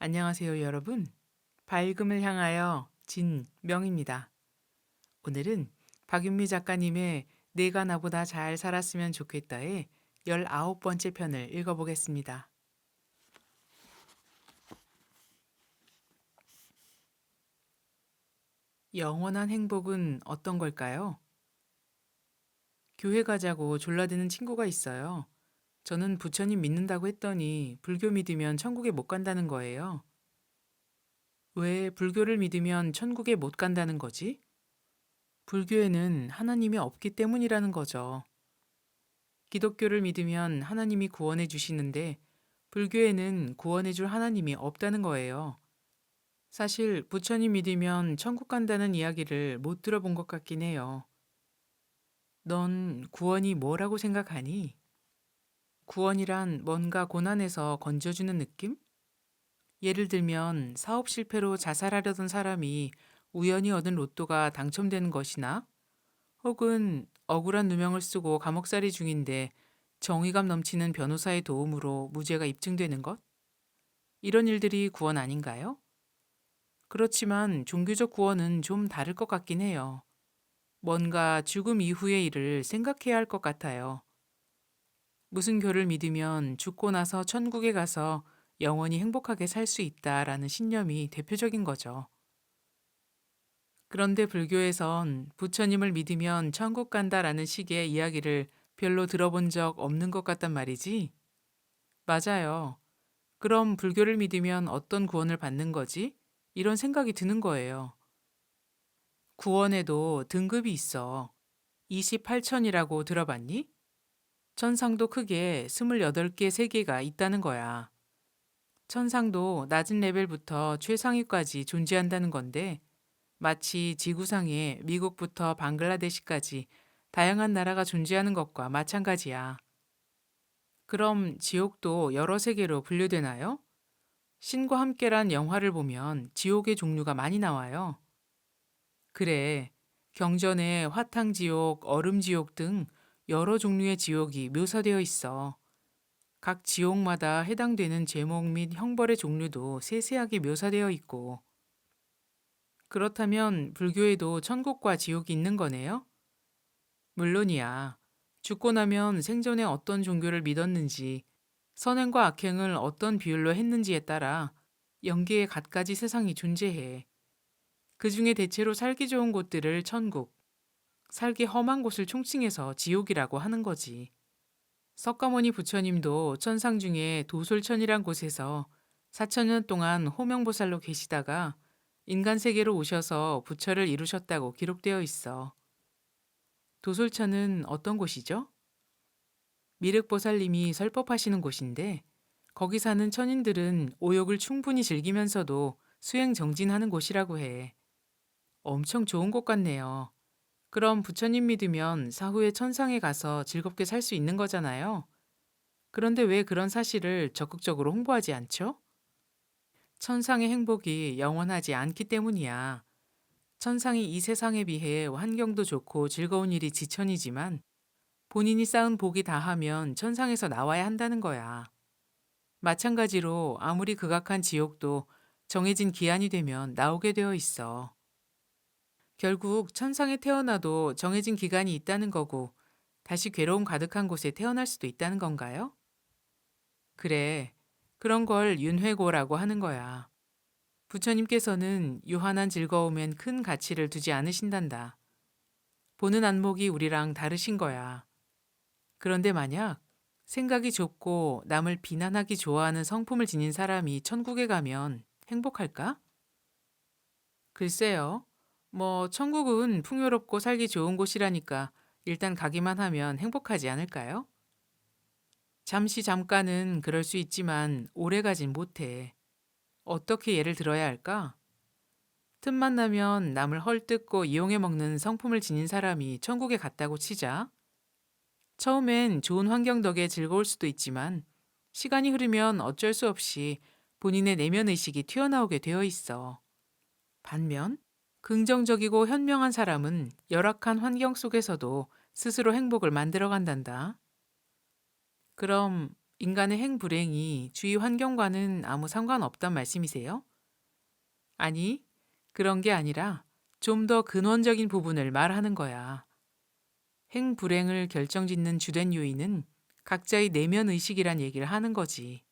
안녕하세요, 여러분. 밝음을 향하여 진명입니다. 오늘은 박윤미 작가님의 내가 나보다 잘 살았으면 좋겠다의 19번째 편을 읽어보겠습니다. 영원한 행복은 어떤 걸까요? 교회 가자고 졸라대는 친구가 있어요. 저는 부처님 믿는다고 했더니 불교 믿으면 천국에 못 간다는 거예요. 왜 불교를 믿으면 천국에 못 간다는 거지? 불교에는 하나님이 없기 때문이라는 거죠. 기독교를 믿으면 하나님이 구원해 주시는데 불교에는 구원해 줄 하나님이 없다는 거예요. 사실 부처님 믿으면 천국 간다는 이야기를 못 들어본 것 같긴 해요. 넌 구원이 뭐라고 생각하니? 구원이란 뭔가 고난에서 건져주는 느낌? 예를 들면 사업 실패로 자살하려던 사람이 우연히 얻은 로또가 당첨되는 것이나 혹은 억울한 누명을 쓰고 감옥살이 중인데 정의감 넘치는 변호사의 도움으로 무죄가 입증되는 것? 이런 일들이 구원 아닌가요? 그렇지만 종교적 구원은 좀 다를 것 같긴 해요. 뭔가 죽음 이후의 일을 생각해야 할 것 같아요. 무슨 교를 믿으면 죽고 나서 천국에 가서 영원히 행복하게 살 수 있다라는 신념이 대표적인 거죠. 그런데 불교에선 부처님을 믿으면 천국 간다라는 식의 이야기를 별로 들어본 적 없는 것 같단 말이지? 맞아요. 그럼 불교를 믿으면 어떤 구원을 받는 거지? 이런 생각이 드는 거예요. 구원에도 등급이 있어. 28천이라고 들어봤니? 천상도 크게 28개 세계가 있다는 거야. 천상도 낮은 레벨부터 최상위까지 존재한다는 건데, 마치 지구상에 미국부터 방글라데시까지 다양한 나라가 존재하는 것과 마찬가지야. 그럼 지옥도 여러 세계로 분류되나요? 신과 함께란 영화를 보면 지옥의 종류가 많이 나와요. 그래, 경전에 화탕지옥, 얼음지옥 등 여러 종류의 지옥이 묘사되어 있어. 각 지옥마다 해당되는 제목 및 형벌의 종류도 세세하게 묘사되어 있고, 그렇다면 불교에도 천국과 지옥이 있는 거네요? 물론이야. 죽고 나면 생전에 어떤 종교를 믿었는지, 선행과 악행을 어떤 비율로 했는지에 따라 영계의 갖가지 세상이 존재해. 그 중에 대체로 살기 좋은 곳들을 천국, 살기 험한 곳을 총칭해서 지옥이라고 하는 거지. 석가모니 부처님도 천상 중에 도솔천이란 곳에서 4천년 동안 호명보살로 계시다가 인간 세계로 오셔서 부처를 이루셨다고 기록되어 있어. 도솔천은 어떤 곳이죠? 미륵보살님이 설법하시는 곳인데 거기 사는 천인들은 오욕을 충분히 즐기면서도 수행 정진하는 곳이라고 해. 엄청 좋은 곳 같네요. 그럼 부처님 믿으면 사후에 천상에 가서 즐겁게 살 수 있는 거잖아요. 그런데 왜 그런 사실을 적극적으로 홍보하지 않죠? 천상의 행복이 영원하지 않기 때문이야. 천상이 이 세상에 비해 환경도 좋고 즐거운 일이 지천이지만 본인이 쌓은 복이 다하면 천상에서 나와야 한다는 거야. 마찬가지로 아무리 극악한 지옥도 정해진 기한이 되면 나오게 되어 있어. 결국 천상에 태어나도 정해진 기간이 있다는 거고 다시 괴로움 가득한 곳에 태어날 수도 있다는 건가요? 그래. 그런 걸 윤회고라고 하는 거야. 부처님께서는 유한한 즐거움엔 큰 가치를 두지 않으신단다. 보는 안목이 우리랑 다르신 거야. 그런데 만약 생각이 좁고 남을 비난하기 좋아하는 성품을 지닌 사람이 천국에 가면 행복할까? 글쎄요. 뭐, 천국은 풍요롭고 살기 좋은 곳이라니까 일단 가기만 하면 행복하지 않을까요? 잠시 잠깐은 그럴 수 있지만 오래 가진 못해. 어떻게 예를 들어야 할까? 틈만 나면 남을 헐뜯고 이용해 먹는 성품을 지닌 사람이 천국에 갔다고 치자. 처음엔 좋은 환경 덕에 즐거울 수도 있지만 시간이 흐르면 어쩔 수 없이 본인의 내면 의식이 튀어나오게 되어 있어. 반면 긍정적이고 현명한 사람은 열악한 환경 속에서도 스스로 행복을 만들어 간단다. 그럼 인간의 행불행이 주위 환경과는 아무 상관없단 말씀이세요? 아니, 그런 게 아니라 좀 더 근원적인 부분을 말하는 거야. 행불행을 결정짓는 주된 요인은 각자의 내면 의식이란 얘기를 하는 거지.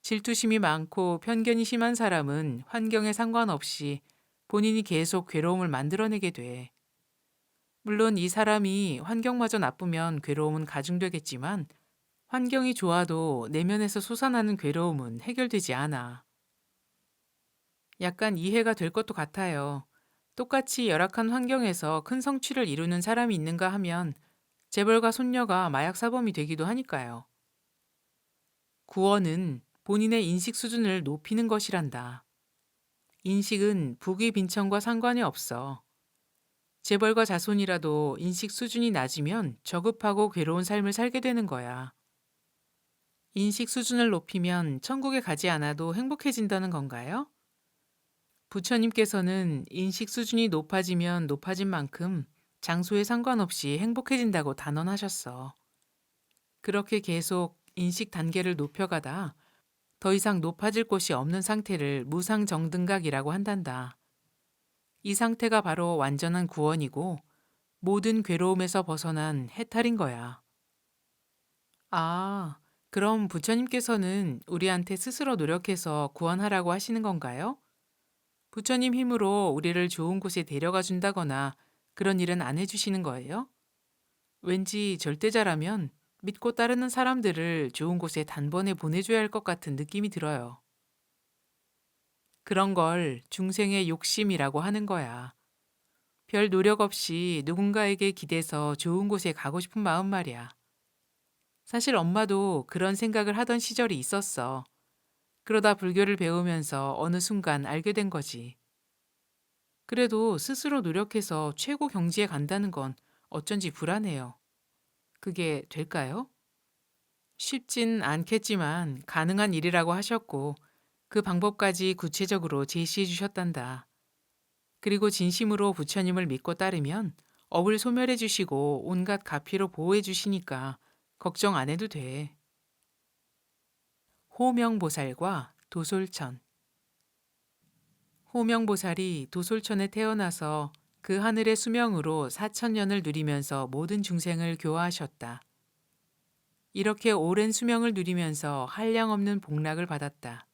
질투심이 많고 편견이 심한 사람은 환경에 상관없이 본인이 계속 괴로움을 만들어내게 돼. 물론 이 사람이 환경마저 나쁘면 괴로움은 가중되겠지만 환경이 좋아도 내면에서 솟아나는 괴로움은 해결되지 않아. 약간 이해가 될 것도 같아요. 똑같이 열악한 환경에서 큰 성취를 이루는 사람이 있는가 하면 재벌가 손녀가 마약 사범이 되기도 하니까요. 구원은 본인의 인식 수준을 높이는 것이란다. 인식은 부귀 빈천과 상관이 없어. 재벌가 자손이라도 인식 수준이 낮으면 저급하고 괴로운 삶을 살게 되는 거야. 인식 수준을 높이면 천국에 가지 않아도 행복해진다는 건가요? 부처님께서는 인식 수준이 높아지면 높아진 만큼 장소에 상관없이 행복해진다고 단언하셨어. 그렇게 계속 인식 단계를 높여가다 더 이상 높아질 곳이 없는 상태를 무상정등각이라고 한단다. 이 상태가 바로 완전한 구원이고 모든 괴로움에서 벗어난 해탈인 거야. 아, 그럼 부처님께서는 우리한테 스스로 노력해서 구원하라고 하시는 건가요? 부처님 힘으로 우리를 좋은 곳에 데려가 준다거나 그런 일은 안 해주시는 거예요? 왠지 절대자라면 믿고 따르는 사람들을 좋은 곳에 단번에 보내줘야 할 것 같은 느낌이 들어요. 그런 걸 중생의 욕심이라고 하는 거야. 별 노력 없이 누군가에게 기대서 좋은 곳에 가고 싶은 마음 말이야. 사실 엄마도 그런 생각을 하던 시절이 있었어. 그러다 불교를 배우면서 어느 순간 알게 된 거지. 그래도 스스로 노력해서 최고 경지에 간다는 건 어쩐지 불안해요. 그게 될까요? 쉽진 않겠지만 가능한 일이라고 하셨고 그 방법까지 구체적으로 제시해 주셨단다. 그리고 진심으로 부처님을 믿고 따르면 업을 소멸해 주시고 온갖 가피로 보호해 주시니까 걱정 안 해도 돼. 호명보살과 도솔천. 호명보살이 도솔천에 태어나서 그 하늘의 수명으로 4천년을 누리면서 모든 중생을 교화하셨다. 이렇게 오랜 수명을 누리면서 한량없는 복락을 받았다.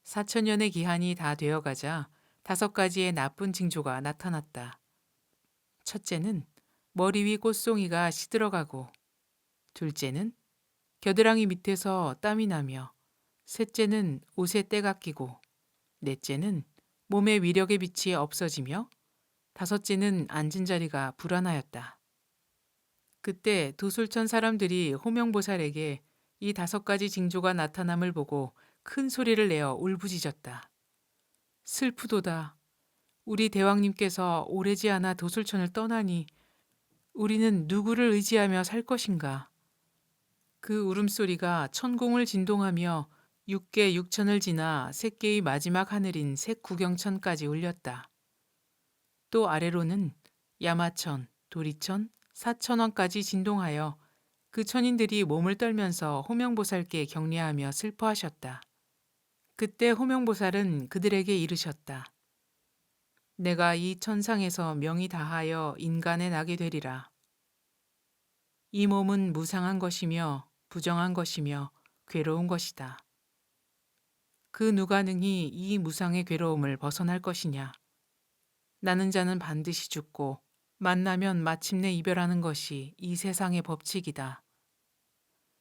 4천년의 기한이 다 되어가자 5가지의 나쁜 징조가 나타났다. 첫째는 머리 위 꽃송이가 시들어가고, 둘째는 겨드랑이 밑에서 땀이 나며, 셋째는 옷에 때가 끼고, 넷째는 몸의 위력의 빛이 없어지며, 다섯째는 앉은 자리가 불안하였다. 그때 도솔천 사람들이 호명보살에게 이 5가지 징조가 나타남을 보고 큰 소리를 내어 울부짖었다. 슬프도다. 우리 대왕님께서 오래지 않아 도솔천을 떠나니 우리는 누구를 의지하며 살 것인가? 그 울음소리가 천공을 진동하며 6개 6천을 지나 색계의 마지막 하늘인 색구경천까지 울렸다. 또 아래로는 야마천, 도리천, 사천왕까지 진동하여 그 천인들이 몸을 떨면서 호명보살께 격려하며 슬퍼하셨다. 그때 호명보살은 그들에게 이르셨다. 내가 이 천상에서 명이 다하여 인간에 나게 되리라. 이 몸은 무상한 것이며 부정한 것이며 괴로운 것이다. 그 누가 능히 이 무상의 괴로움을 벗어날 것이냐? 나는 자는 반드시 죽고 만나면 마침내 이별하는 것이 이 세상의 법칙이다.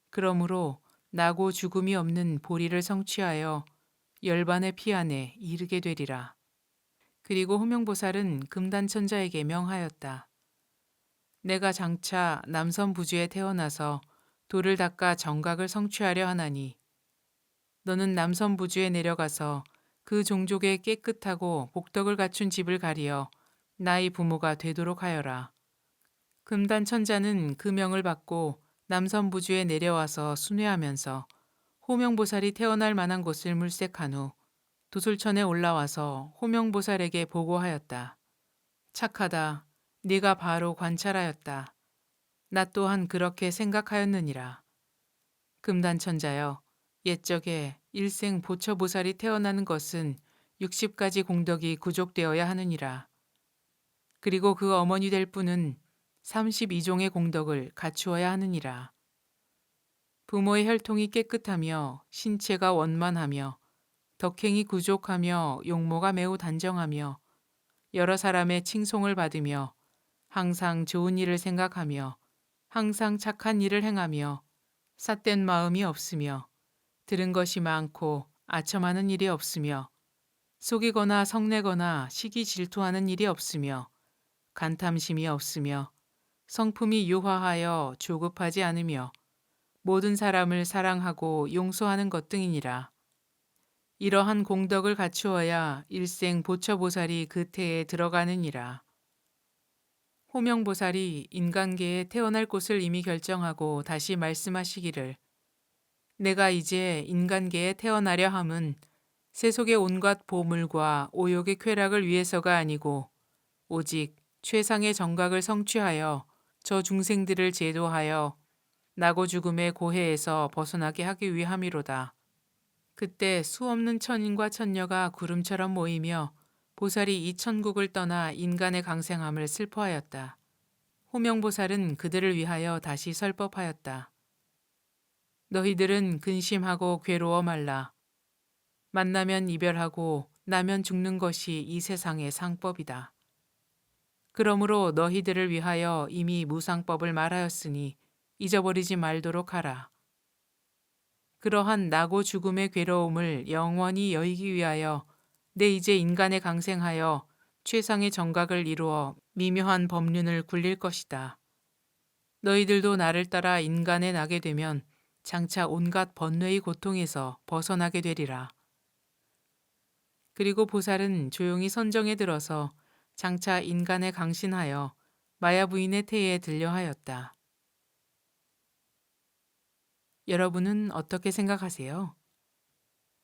그러므로 나고 죽음이 없는 보리를 성취하여 열반의 피 안에 이르게 되리라. 그리고 호명보살은 금단천자에게 명하였다. 내가 장차 남선부주에 태어나서 돌을 닦아 정각을 성취하려 하나니 너는 남선부주에 내려가서 그 종족의 깨끗하고 복덕을 갖춘 집을 가리어 나의 부모가 되도록 하여라. 금단천자는 그 명을 받고 남선부주에 내려와서 순회하면서 호명보살이 태어날 만한 곳을 물색한 후 도솔천에 올라와서 호명보살에게 보고하였다. 착하다. 네가 바로 관찰하였다. 나 또한 그렇게 생각하였느니라. 금단천자여, 옛적에 일생 보처보살이 태어나는 것은 60가지 공덕이 구족되어야 하느니라. 그리고 그 어머니 될 분은 32종의 공덕을 갖추어야 하느니라. 부모의 혈통이 깨끗하며 신체가 원만하며 덕행이 구족하며 용모가 매우 단정하며 여러 사람의 칭송을 받으며 항상 좋은 일을 생각하며 항상 착한 일을 행하며 삿된 마음이 없으며 들은 것이 많고 아첨하는 일이 없으며 속이거나 성내거나 시기 질투하는 일이 없으며 간탐심이 없으며 성품이 유화하여 조급하지 않으며 모든 사람을 사랑하고 용서하는 것 등이니라. 이러한 공덕을 갖추어야 일생 보처보살이 그 태에 들어가느니라. 호명보살이 인간계에 태어날 곳을 이미 결정하고 다시 말씀하시기를, 내가 이제 인간계에 태어나려 함은 세속의 온갖 보물과 오욕의 쾌락을 위해서가 아니고 오직 최상의 정각을 성취하여 저 중생들을 제도하여 나고 죽음의 고해에서 벗어나게 하기 위함이로다. 그때 수없는 천인과 천녀가 구름처럼 모이며 보살이 이 천국을 떠나 인간의 강생함을 슬퍼하였다. 호명보살은 그들을 위하여 다시 설법하였다. 너희들은 근심하고 괴로워 말라. 만나면 이별하고 나면 죽는 것이 이 세상의 상법이다. 그러므로 너희들을 위하여 이미 무상법을 말하였으니 잊어버리지 말도록 하라. 그러한 나고 죽음의 괴로움을 영원히 여의기 위하여 내 이제 인간에 강생하여 최상의 정각을 이루어 미묘한 법륜을 굴릴 것이다. 너희들도 나를 따라 인간에 나게 되면 장차 온갖 번뇌의 고통에서 벗어나게 되리라. 그리고 보살은 조용히 선정에 들어서 장차 인간에 강신하여 마야 부인의 태에 들려하였다. 여러분은 어떻게 생각하세요?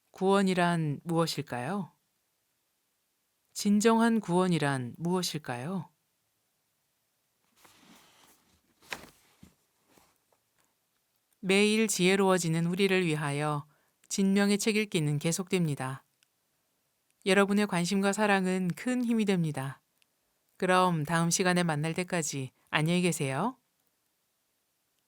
구원이란 무엇일까요? 진정한 구원이란 무엇일까요? 매일 지혜로워지는 우리를 위하여 진명의 책 읽기는 계속됩니다. 여러분의 관심과 사랑은 큰 힘이 됩니다. 그럼 다음 시간에 만날 때까지 안녕히 계세요.